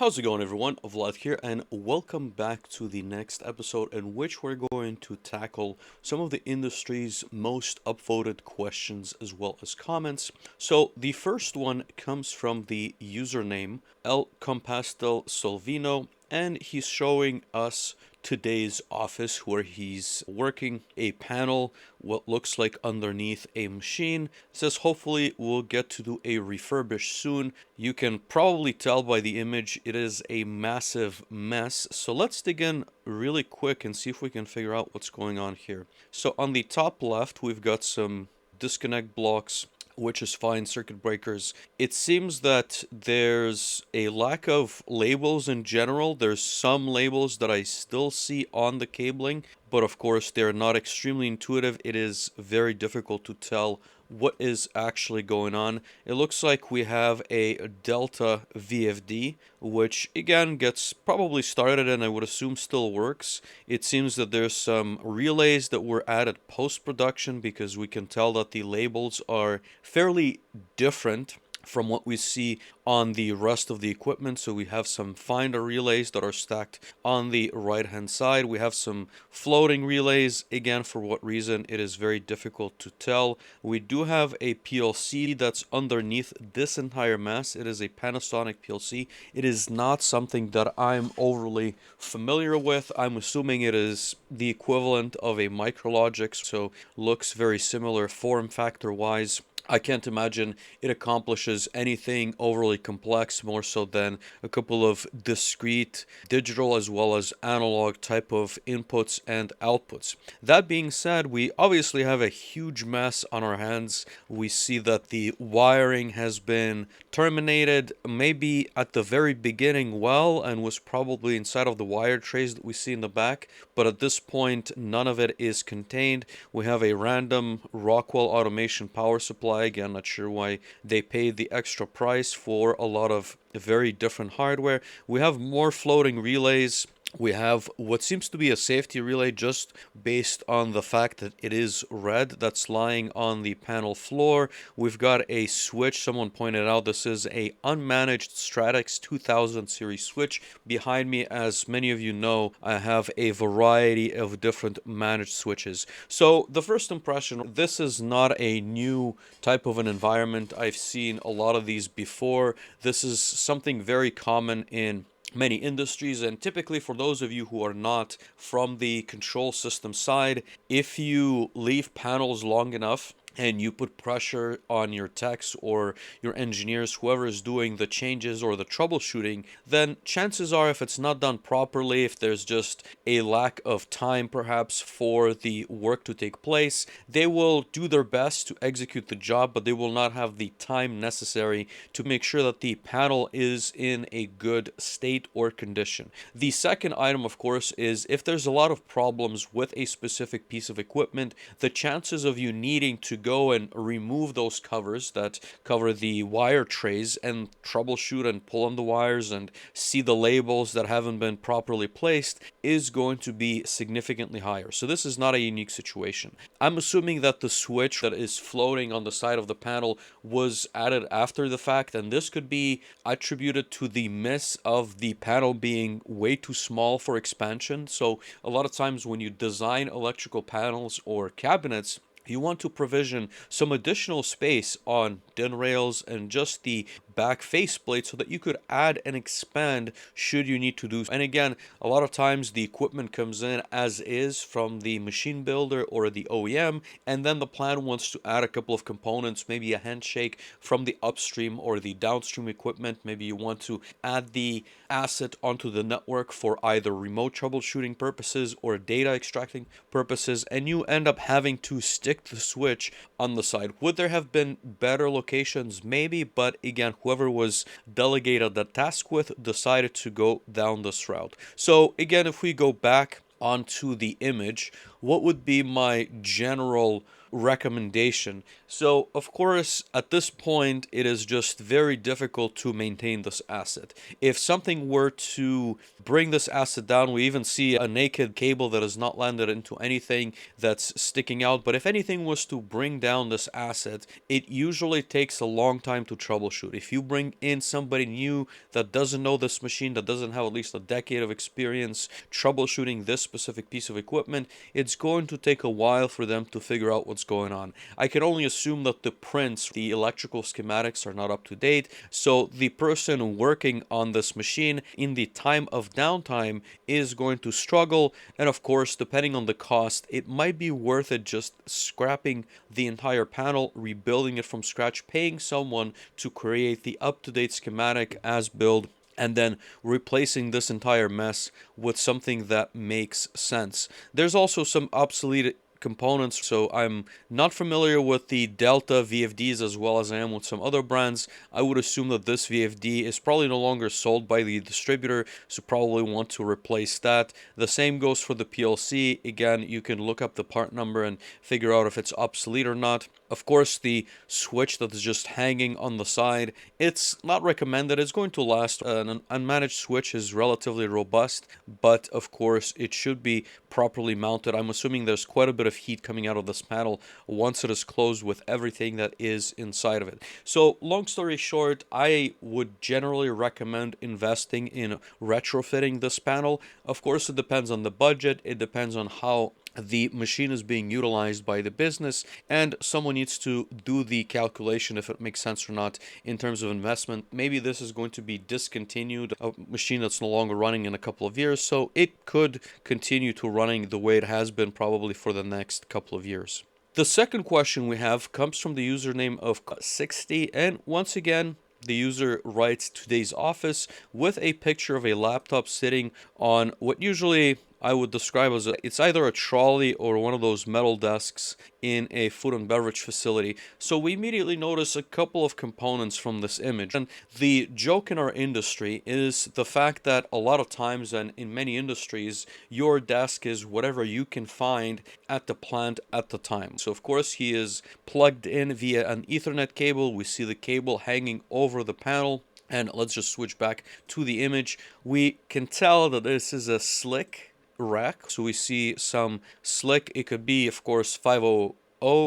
How's it going, everyone? Vlad here, and welcome back to the next episode in which we're going to tackle some of the industry's most upvoted questions as well as comments. So, the first one comes from the username El Compastel Solvino, and he's showing us today's office where he's working a panel, what looks like underneath a machine. It says hopefully we'll get to do a refurbish soon. You can probably tell by the image it is a massive mess. So let's dig in really quick and see if we can figure out what's going on here. So on the top left, we've got some disconnect blocks, which is fine, circuit breakers. It seems that there's a lack of labels in general. There's some labels that I still see on the cabling, but of course they're not extremely intuitive. It is very difficult to tell what is actually going on. It looks like we have a Delta VFD, which again gets probably started and I would assume still works. It seems that there's some relays that were added post-production because we can tell that the labels are fairly different from what we see on the rest of the equipment. So we have some finder relays that are stacked on the right hand side. We have some floating relays. Again, for what reason, it is very difficult to tell. We do have a PLC that's underneath this entire mess. It is a Panasonic PLC. It is not something that I'm overly familiar with. I'm assuming it is the equivalent of a MicroLogix, so looks very similar form factor wise. I can't imagine it accomplishes anything overly complex, more so than a couple of discrete digital as well as analog type of inputs and outputs. That being said, we obviously have a huge mess on our hands. We see that the wiring has been terminated, maybe at the very beginning well, and was probably inside of the wire trays that we see in the back, but at this point, none of it is contained. We have a random Rockwell Automation power supply. Again, not sure why they paid the extra price for a lot of very different hardware. We have more floating relays. We have what seems to be a safety relay just based on the fact that it is red that's lying on the panel floor. We've got a switch. Someone pointed out this is a unmanaged Stratix 2000 series switch. Behind me, as many of you know, I have a variety of different managed switches. So the first impression, this is not a new type of an environment. I've seen a lot of these before. This is something very common in many industries, and typically for those of you who are not from the control system side, if you leave panels long enough and you put pressure on your techs or your engineers, whoever is doing the changes or the troubleshooting, then chances are, if it's not done properly, if there's just a lack of time perhaps for the work to take place, they will do their best to execute the job, but they will not have the time necessary to make sure that the panel is in a good state or condition. The second item, of course, is if there's a lot of problems with a specific piece of equipment, the chances of you needing to go and remove those covers that cover the wire trays and troubleshoot and pull on the wires and see the labels that haven't been properly placed is going to be significantly higher. So this is not a unique situation. I'm assuming that the switch that is floating on the side of the panel was added after the fact, and this could be attributed to the miss of the panel being way too small for expansion. So a lot of times when you design electrical panels or cabinets, you want to provision some additional space on DIN rails and just the back faceplate so that you could add and expand should you need to do so. And again, a lot of times the equipment comes in as is from the machine builder or the OEM, and then the plant wants to add a couple of components, maybe a handshake from the upstream or the downstream equipment. Maybe you want to add the asset onto the network for either remote troubleshooting purposes or data extracting purposes, and you end up having to stick the switch on the side. Would there have been better locations? Maybe, but again, whoever was delegated that task with decided to go down this route. So again, if we go back onto the image, what would be my general recommendation. So, of course, at this point, it is just very difficult to maintain this asset. If something were to bring this asset down, we even see a naked cable that has not landed into anything that's sticking out. But if anything was to bring down this asset, it usually takes a long time to troubleshoot. If you bring in somebody new that doesn't know this machine, that doesn't have at least a decade of experience troubleshooting this specific piece of equipment, it's going to take a while for them to figure out what's going on. I can only assume that the prints, the electrical schematics are not up to date, so the person working on this machine in the time of downtime is going to struggle, and of course, depending on the cost, it might be worth it just scrapping the entire panel, rebuilding it from scratch, paying someone to create the up-to-date schematic as build, and then replacing this entire mess with something that makes sense. There's also some obsolete components, so I'm not familiar with the Delta VFDs as well as I am with some other brands. I would assume that this VFD is probably no longer sold by the distributor, so probably want to replace that. The same goes for the PLC. Again, you can look up the part number and figure out if it's obsolete or not. Of course, the switch that is just hanging on the side, it's not recommended. It's going to last. An unmanaged switch is relatively robust, but of course, it should be properly mounted. I'm assuming there's quite a bit of heat coming out of this panel once it is closed with everything that is inside of it. So, long story short, I would generally recommend investing in retrofitting this panel. Of course, it depends on the budget. It depends on how the machine is being utilized by the business, and someone needs to do the calculation if it makes sense or not in terms of investment. Maybe this is going to be discontinued, a machine that's no longer running in a couple of years, so it could continue to running the way it has been probably for the next couple of years. The second question we have comes from the username of 60, and once again, the user writes today's office with a picture of a laptop sitting on what usually I would describe as it's either a trolley or one of those metal desks in a food and beverage facility. So we immediately notice a couple of components from this image. And the joke in our industry is the fact that a lot of times, and in many industries, your desk is whatever you can find at the plant at the time. So of course he is plugged in via an Ethernet cable. We see the cable hanging over the panel. And let's just switch back to the image. We can tell that this is a slick rack. So we see some slick. It could be, of course, 500,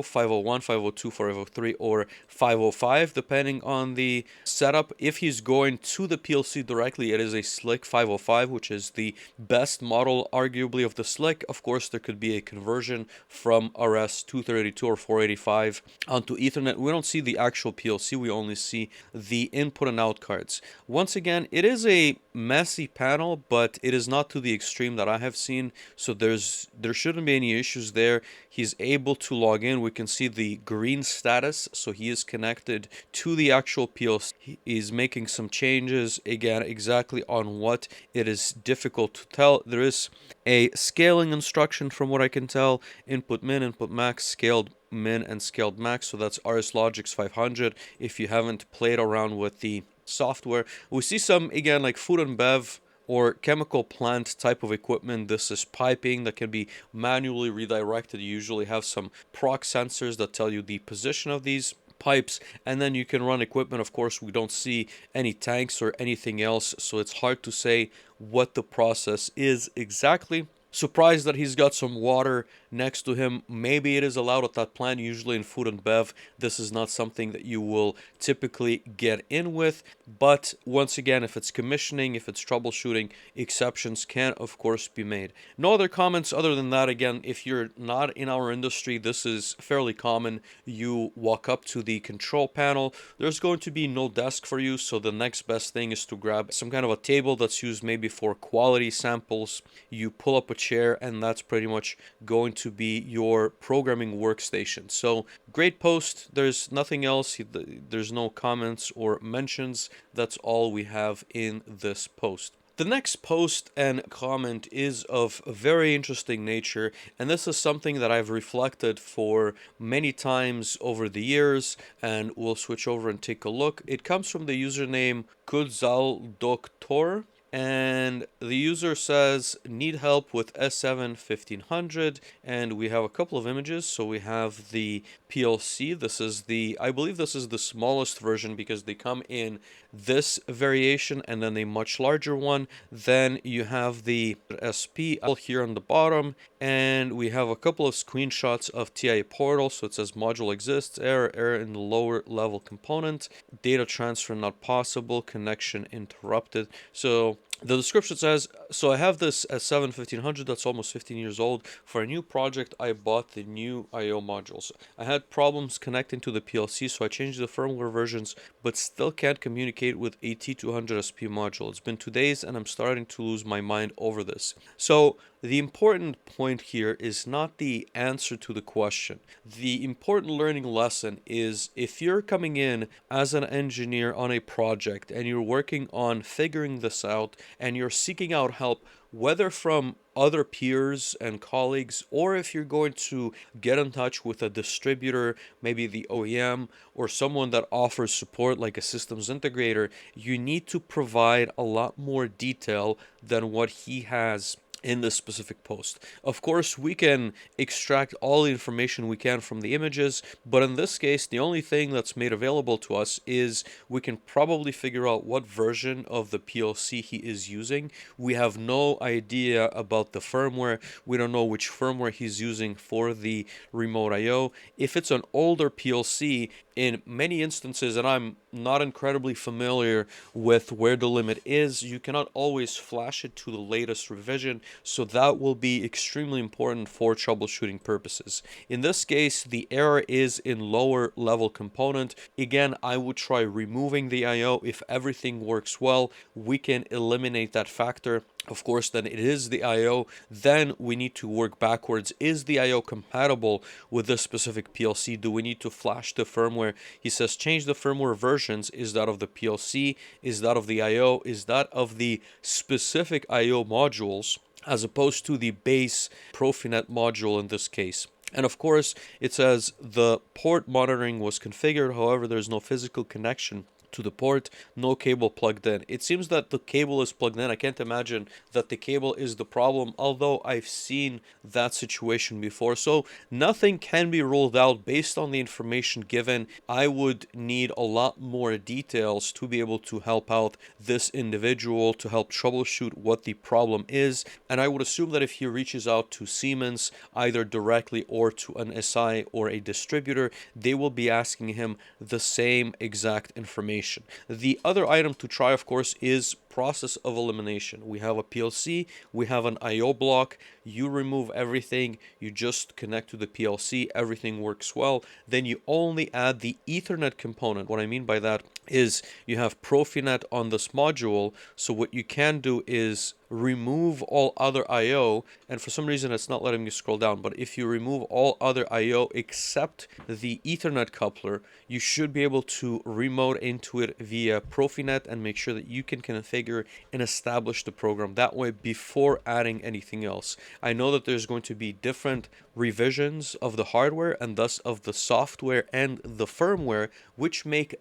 501, 502, 503, or 505, depending on the setup. If he's going to the PLC directly, it is a slick 505, which is the best model, arguably, of the slick. Of course, there could be a conversion from RS-232 or 485 onto Ethernet. We don't see the actual PLC. We only see the input and out cards. Once again, it is a messy panel, but it is not to the extreme that I have seen, so there shouldn't be any issues there. He's able to log in. We can see the green status, so he is connected to the actual PLC. He is making some changes, again, exactly on what it is difficult to tell. There is a scaling instruction from what I can tell: input min, input max, scaled min, and scaled max. So that's RSLogix 500 if you haven't played around with the software. We see some, again, like food and bev or chemical plant type of equipment. This is piping that can be manually redirected. You usually have some proc sensors that tell you the position of these pipes, and then you can run equipment. Of course, we don't see any tanks or anything else, so it's hard to say what the process is exactly. Surprised that he's got some water next to him. Maybe it is allowed at that plant. Usually in food and bev, this is not something that you will typically get in with. But once again, if it's commissioning, if it's troubleshooting, exceptions can, of course, be made. No other comments other than that. Again, if you're not in our industry, this is fairly common. You walk up to the control panel. There's going to be no desk for you, so the next best thing is to grab some kind of a table that's used maybe for quality samples. You pull up a chair, and that's pretty much going to be your programming workstation. So great post. There's nothing else. There's no comments or mentions. That's all we have in this post. The next post and comment is of a very interesting nature, and this is something that I've reflected for many times over the years, and we'll switch over and take a look. It comes from the username Kudzal Doktor. And the user says, need help with S7 1500, and we have a couple of images. So we have the PLC. This is I believe this is the smallest version because they come in this variation and then a much larger one. Then you have the SP here on the bottom, and we have a couple of screenshots of TIA portal. So it says module exists, error in the lower level component, data transfer not possible, connection interrupted. So the description says, so I have this S7 1500 that's almost 15 years old. For a new project, I bought the new I/O modules. I had problems connecting to the PLC, so I changed the firmware versions, but still can't communicate with a T200SP module. It's been 2 days, and I'm starting to lose my mind over this. So the important point here is not the answer to the question. The important learning lesson is if you're coming in as an engineer on a project and you're working on figuring this out and you're seeking out help, whether from other peers and colleagues, or if you're going to get in touch with a distributor, maybe the OEM, or someone that offers support like a systems integrator, you need to provide a lot more detail than what he has in this specific post. Of course, we can extract all the information we can from the images, but in this case, the only thing that's made available to us is we can probably figure out what version of the PLC he is using. We have no idea about the firmware. We don't know which firmware he's using for the remote I/O. If it's an older PLC, in many instances, and I'm not incredibly familiar with where the limit is, you cannot always flash it to the latest revision, so that will be extremely important for troubleshooting purposes. In this case, the error is in lower level component. Again, I would try removing the I/O. If everything works well, we can eliminate that factor. Of course, then it is the I/O. Then we need to work backwards. Is the I/O compatible with this specific PLC? Do we need to flash the firmware? He says change the firmware versions. Is that of the PLC? Is that of the I/O? Is that of the specific I/O modules, as opposed to the base PROFINET module in this case? And of course, it says the port monitoring was configured. However, there's no physical connection to the port, no cable plugged in. It seems that the cable is plugged in. I can't imagine that the cable is the problem, although I've seen that situation before. So nothing can be ruled out based on the information given. I would need a lot more details to be able to help out this individual, to help troubleshoot what the problem is. And I would assume that if he reaches out to Siemens, either directly or to an SI or a distributor, they will be asking him the same exact information. The other item to try, of course, is process of elimination. We have a PLC, we have an I/O block, you remove everything, you just connect to the PLC, everything works well, then you only add the Ethernet component. What I mean by that is you have PROFINET on this module, so what you can do is remove all other I/O, and for some reason it's not letting me scroll down, but if you remove all other I/O except the Ethernet coupler, you should be able to remote into it via PROFINET and make sure that you can configure and establish the program that way before adding anything else. I know that there's going to be different revisions of the hardware and thus of the software and the firmware, which make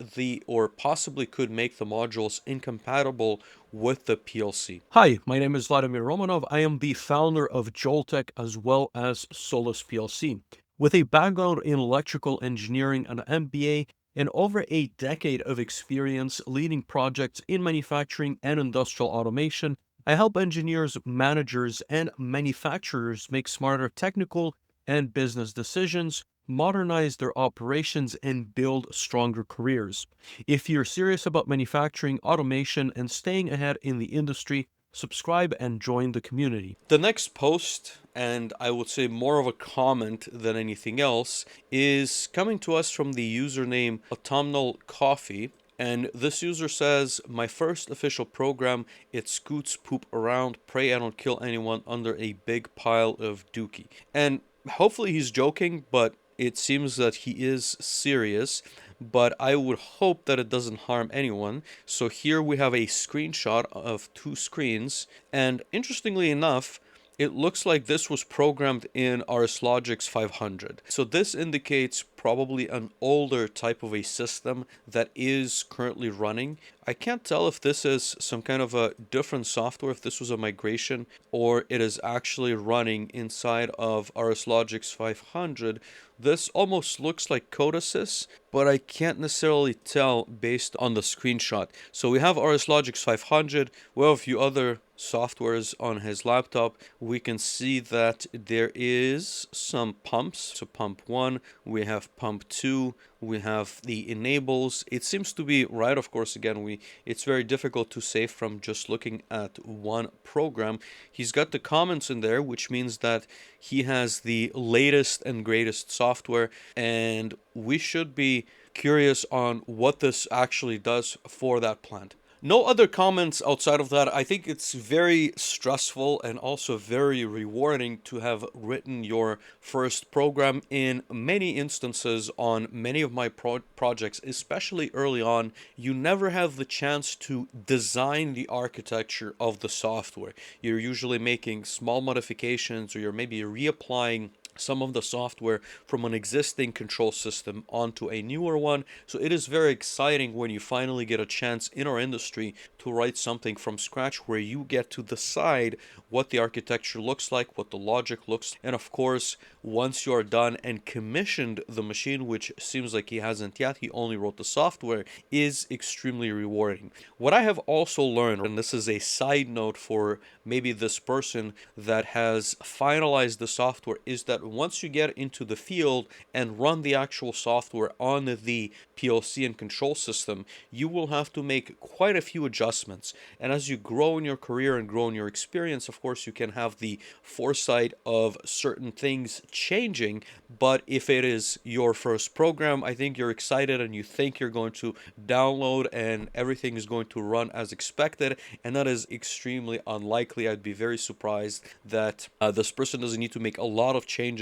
or possibly could make the modules incompatible with the PLC. Hi, my name is Vladimir Romanov. I am the founder of Joltek as well as Solus PLC. With a background in electrical engineering and MBA and over a decade of experience leading projects in manufacturing and industrial automation, I help engineers, managers, and manufacturers make smarter technical and business decisions, modernize their operations, and build stronger careers. If you're serious about manufacturing, automation, and staying ahead in the industry, subscribe and join the community. The next post, and I would say more of a comment than anything else, is coming to us from the username Autumnal Coffee. And this user says, my first official program, it scoots poop around, pray I don't kill anyone under a big pile of dookie. And hopefully he's joking, but it seems that he is serious, but I would hope that it doesn't harm anyone. So here we have a screenshot of two screens, and interestingly enough, it looks like this was programmed in RSLogix 500. So this indicates probably an older type of a system that is currently running. I can't tell if this is some kind of a different software, if this was a migration, or it is actually running inside of RSLogix 500. This almost looks like Code Assist, but I can't necessarily tell based on the screenshot. So we have RSLogix 500, we have a few other softwares on his laptop. We can see that there is some pumps. So pump 1, we have pump 2, we have the enables. It seems to be right, of course. Again, it's very difficult to say from just looking at one program. He's got the comments in there, which means that he has the latest and greatest software, and we should be curious on what this actually does for that plant. No other comments outside of that. I think it's very stressful and also very rewarding to have written your first program. In many instances on many of my projects, especially early on, you never have the chance to design the architecture of the software. You're usually making small modifications, or you're maybe reapplying some of the software from an existing control system onto a newer one. So it is very exciting when you finally get a chance in our industry to write something from scratch where you get to decide what the architecture looks like, what the logic looks, and of course, once you are done and commissioned the machine, which seems like he hasn't yet, he only wrote the software, is extremely rewarding. What I have also learned, and this is a side note for maybe this person that has finalized the software, is that once you get into the field and run the actual software on the PLC and control system, you will have to make quite a few adjustments. And as you grow in your career and grow in your experience, of course, you can have the foresight of certain things changing. But if it is your first program, I think you're excited and you think you're going to download and everything is going to run as expected. And that is extremely unlikely. I'd be very surprised that this person doesn't need to make a lot of changes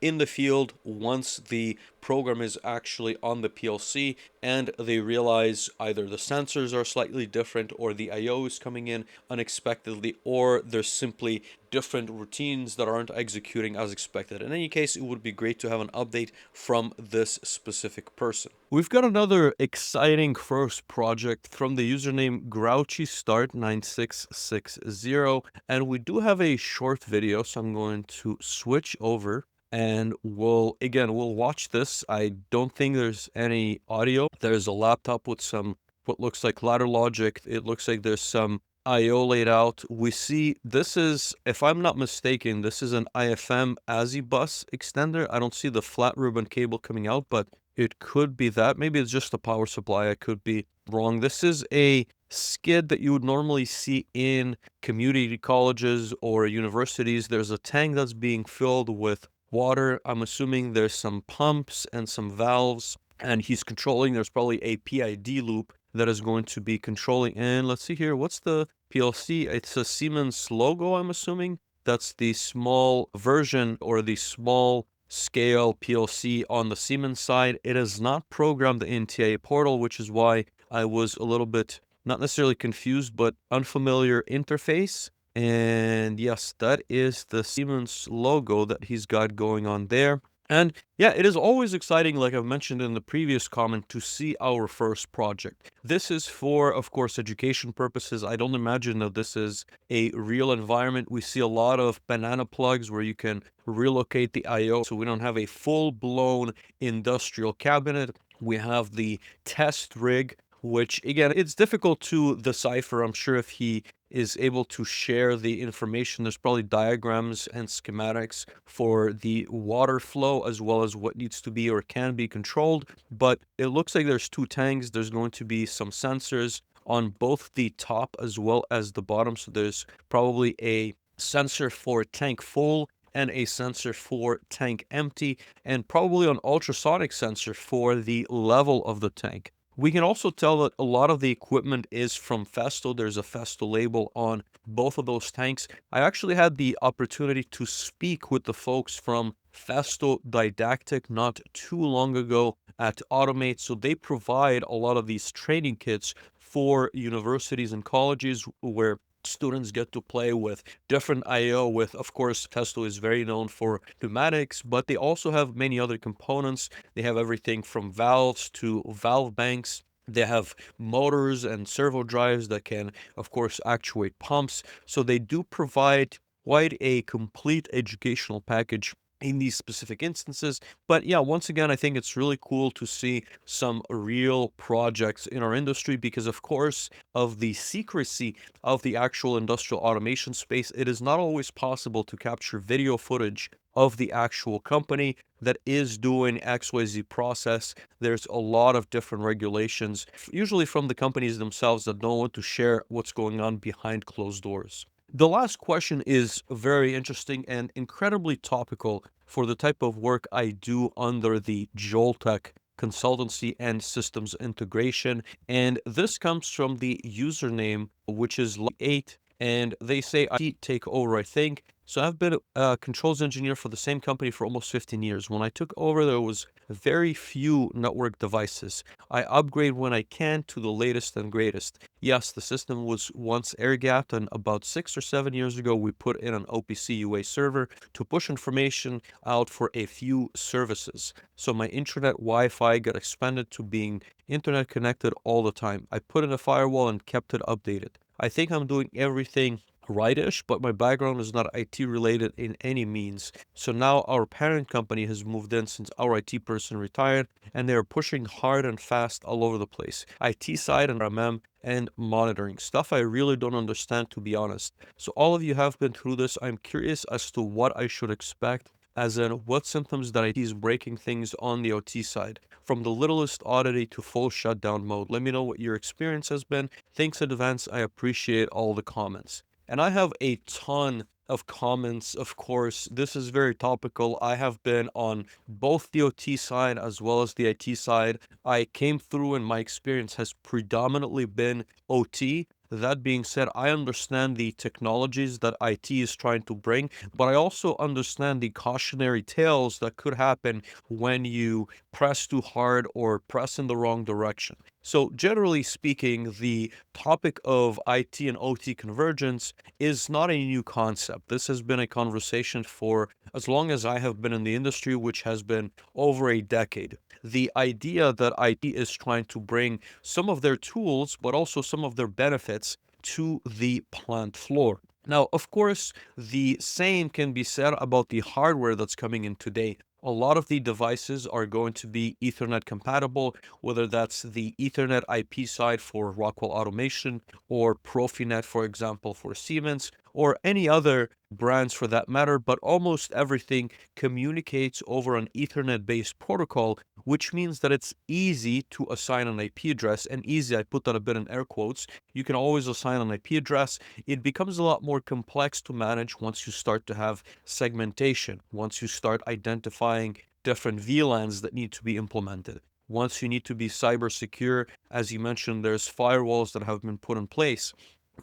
in the field once the program is actually on the PLC and they realize either the sensors are slightly different, or the I/O is coming in unexpectedly, or there's simply different routines that aren't executing as expected. In any case, it would be great to have an update from this specific person. We've got another exciting first project from the username GrouchyStart9660, and we do have a short video, so I'm going to switch over and we'll watch this. I don't think there's any audio. There's a laptop with some what looks like ladder logic. It looks like there's some I/O laid out. We see this is, if I'm not mistaken, this is an IFM ASI bus extender. I don't see the flat ribbon cable coming out, but it could be that. Maybe it's just a power supply. I could be wrong. This is a skid that you would normally see in community colleges or universities. There's a tank that's being filled with water. I'm assuming there's some pumps and some valves, and he's controlling. There's probably a PID loop that is going to be controlling. And let's see here, what's the PLC? It's a Siemens logo, I'm assuming. That's the small version or the small scale PLC on the Siemens side. It is not programmed in TIA Portal, which is why I was a little bit, not necessarily confused, but unfamiliar interface. And yes, that is the Siemens logo that he's got going on there. And yeah, it is always exciting, like I've mentioned in the previous comment, to see our first project. This is for, of course, education purposes. I don't imagine that this is a real environment. We see a lot of banana plugs where you can relocate the I/O, so we don't have a full-blown industrial cabinet. We have the test rig, which again, it's difficult to decipher. I'm sure if he is able to share the information, there's probably diagrams and schematics for the water flow as well as what needs to be or can be controlled. But it looks like there's two tanks. There's going to be some sensors on both the top as well as the bottom. So there's probably a sensor for tank full and a sensor for tank empty, and probably an ultrasonic sensor for the level of the tank. We can also tell that a lot of the equipment is from Festo. There's a Festo label on both of those tanks. I actually had the opportunity to speak with the folks from Festo Didactic not too long ago at Automate. So they provide a lot of these training kits for universities and colleges where Students get to play with different IO with, of course, Festo is very known for pneumatics, but they also have many other components. They have everything from valves to valve banks. They have motors and servo drives that can, of course, actuate pumps. So they do provide quite a complete educational package in these specific instances. But yeah, once again, I think it's really cool to see some real projects in our industry because, of course, of the secrecy of the actual industrial automation space, it is not always possible to capture video footage of the actual company that is doing XYZ process. There's a lot of different regulations, usually from the companies themselves, that don't want to share what's going on behind closed doors. The last question is very interesting and incredibly topical for the type of work I do under the Joltek consultancy and systems integration. And this comes from the username, which is 8. And they say, I take over, I think. So I've been a controls engineer for the same company for almost 15 years. When I took over, there was very few network devices. I upgrade when I can to the latest and greatest. Yes, the system was once air-gapped, and about 6 or 7 years ago, we put in an OPC UA server to push information out for a few services. So my internet Wi-Fi got expanded to being internet connected all the time. I put in a firewall and kept it updated. I think I'm doing everything rightish, but my background is not IT related in any means. So now our parent company has moved in since our IT person retired, and they are pushing hard and fast all over the place. IT side and MM and monitoring stuff I really don't understand, to be honest. So all of you have been through this. I'm curious as to what I should expect, as in what symptoms that IT is breaking things on the OT side, from the littlest oddity to full shutdown mode. Let me know what your experience has been. Thanks in advance. I appreciate all the comments. And I have a ton of comments, of course. This is very topical. I have been on both the OT side as well as the IT side. I came through and my experience has predominantly been OT. That being said, I understand the technologies that IT is trying to bring, but I also understand the cautionary tales that could happen when you press too hard or press in the wrong direction. So generally speaking, the topic of IT and OT convergence is not a new concept. This has been a conversation for as long as I have been in the industry, which has been over a decade. The idea that IT is trying to bring some of their tools, but also some of their benefits to the plant floor. Now, of course, the same can be said about the hardware that's coming in today. A lot of the devices are going to be Ethernet compatible, whether that's the Ethernet IP side for Rockwell Automation or PROFINET, for example, for Siemens, or any other brands for that matter, but almost everything communicates over an Ethernet-based protocol, which means that it's easy to assign an IP address, and easy, I put that a bit in air quotes. You can always assign an IP address. It becomes a lot more complex to manage once you start to have segmentation, once you start identifying different VLANs that need to be implemented. Once you need to be cyber secure, as you mentioned, there's firewalls that have been put in place.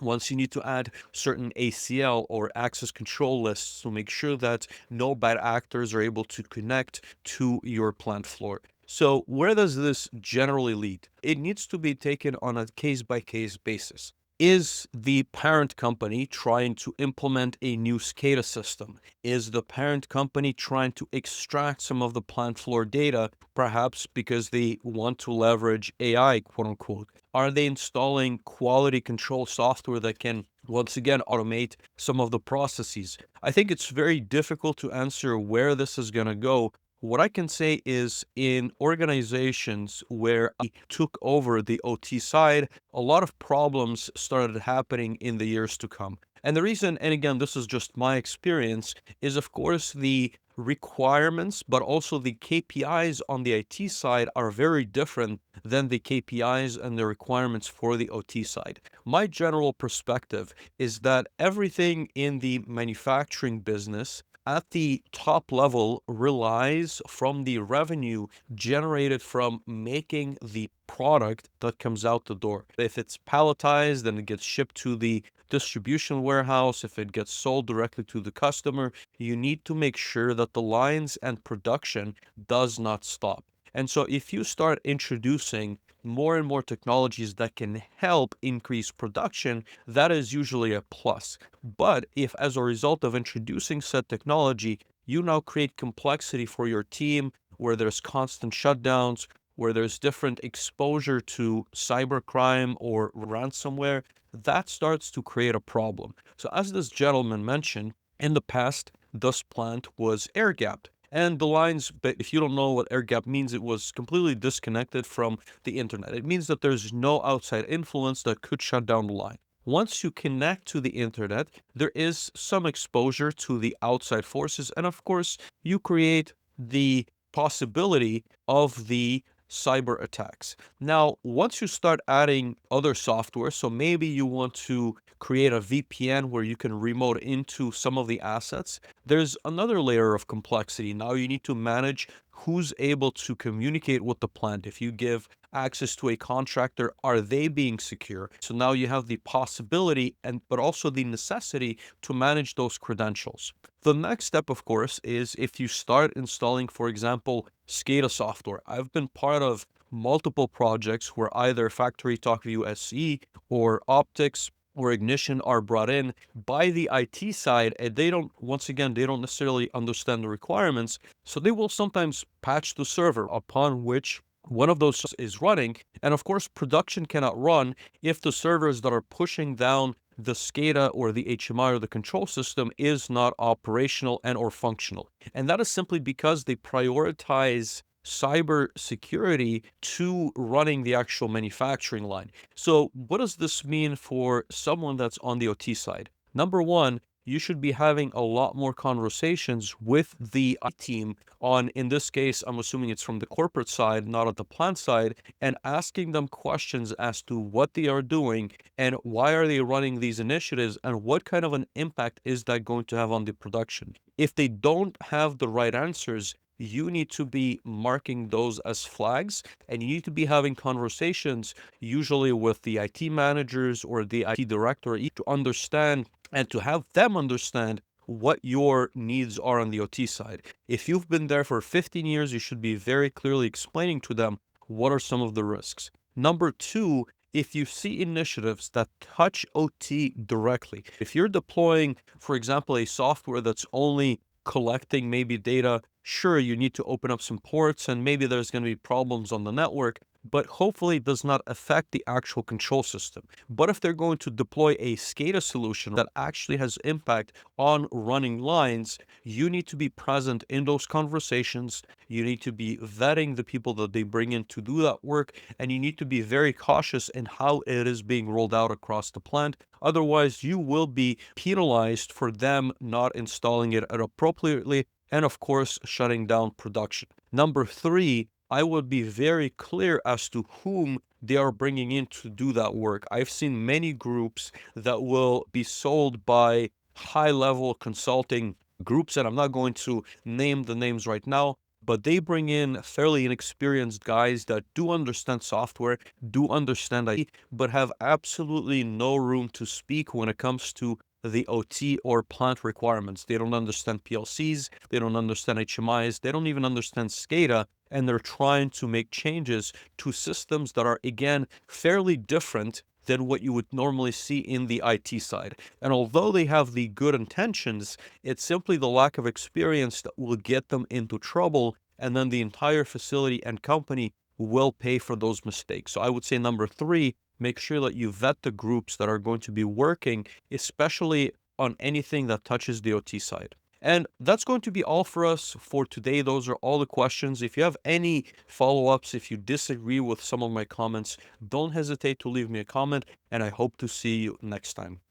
Once you need to add certain ACL or access control lists to make sure that no bad actors are able to connect to your plant floor. So where does this generally lead? It needs to be taken on a case-by-case basis. Is the parent company trying to implement a new SCADA system? Is the parent company trying to extract some of the plant floor data, perhaps because they want to leverage AI, quote unquote? Are they installing quality control software that can, once again, automate some of the processes? I think it's very difficult to answer where this is going to go. What I can say is in organizations where I took over the OT side, a lot of problems started happening in the years to come. And the reason, and again, this is just my experience, is of course the requirements, but also the KPIs on the IT side are very different than the KPIs and the requirements for the OT side. My general perspective is that everything in the manufacturing business at the top level relies from the revenue generated from making the product that comes out the door. If it's palletized, then it gets shipped to the distribution warehouse. If it gets sold directly to the customer, you need to make sure that the lines and production does not stop. And so if you start introducing more and more technologies that can help increase production, that is usually a plus. But if as a result of introducing said technology, you now create complexity for your team where there's constant shutdowns, where there's different exposure to cybercrime or ransomware, that starts to create a problem. So as this gentleman mentioned, in the past, this plant was air gapped. And the lines, but if you don't know what air gap means, it was completely disconnected from the internet. It means that there's no outside influence that could shut down the line. Once you connect to the internet, there is some exposure to the outside forces. And of course, you create the possibility of the cyber attacks. Now, once you start adding other software, so maybe you want to create a VPN where you can remote into some of the assets, there's another layer of complexity. Now you need to manage who's able to communicate with the plant. If you give access to a contractor, are they being secure? So now you have the possibility but also the necessity to manage those credentials. The next step, of course, is if you start installing, for example, SCADA software. I've been part of multiple projects where either Factory TalkView SE or Optics or Ignition are brought in by the IT side, and they don't, once again, they don't necessarily understand the requirements. So they will sometimes patch the server upon which one of those is running. And of course, production cannot run if the servers that are pushing down the SCADA or the HMI or the control system is not operational and or functional. And that is simply because they prioritize cyber security to running the actual manufacturing line. So what does this mean for someone that's on the OT side? Number one, you should be having a lot more conversations with the IT team on, in this case, I'm assuming it's from the corporate side, not at the plant side, and asking them questions as to what they are doing and why are they running these initiatives and what kind of an impact is that going to have on the production. If they don't have the right answers, you need to be marking those as flags and you need to be having conversations, usually with the IT managers or the IT director, to understand and to have them understand what your needs are on the OT side. If you've been there for 15 years, you should be very clearly explaining to them what are some of the risks. Number two, if you see initiatives that touch OT directly, if you're deploying, for example, a software that's only collecting maybe data, sure, you need to open up some ports and maybe there's going to be problems on the network, but hopefully it does not affect the actual control system. But if they're going to deploy a SCADA solution that actually has impact on running lines, you need to be present in those conversations. You need to be vetting the people that they bring in to do that work, and you need to be very cautious in how it is being rolled out across the plant. Otherwise, you will be penalized for them not installing it appropriately and, of course, shutting down production. Number three, I would be very clear as to whom they are bringing in to do that work. I've seen many groups that will be sold by high-level consulting groups, and I'm not going to name the names right now, but they bring in fairly inexperienced guys that do understand software, do understand IT, but have absolutely no room to speak when it comes to the OT or plant requirements. They don't understand PLCs, they don't understand HMIs, they don't even understand SCADA, and they're trying to make changes to systems that are, again, fairly different than what you would normally see in the IT side. And although they have the good intentions, it's simply the lack of experience that will get them into trouble, and then the entire facility and company will pay for those mistakes. So I would say number three, make sure that you vet the groups that are going to be working, especially on anything that touches the OT side. And that's going to be all for us for today. Those are all the questions. If you have any follow-ups, if you disagree with some of my comments, don't hesitate to leave me a comment, and I hope to see you next time.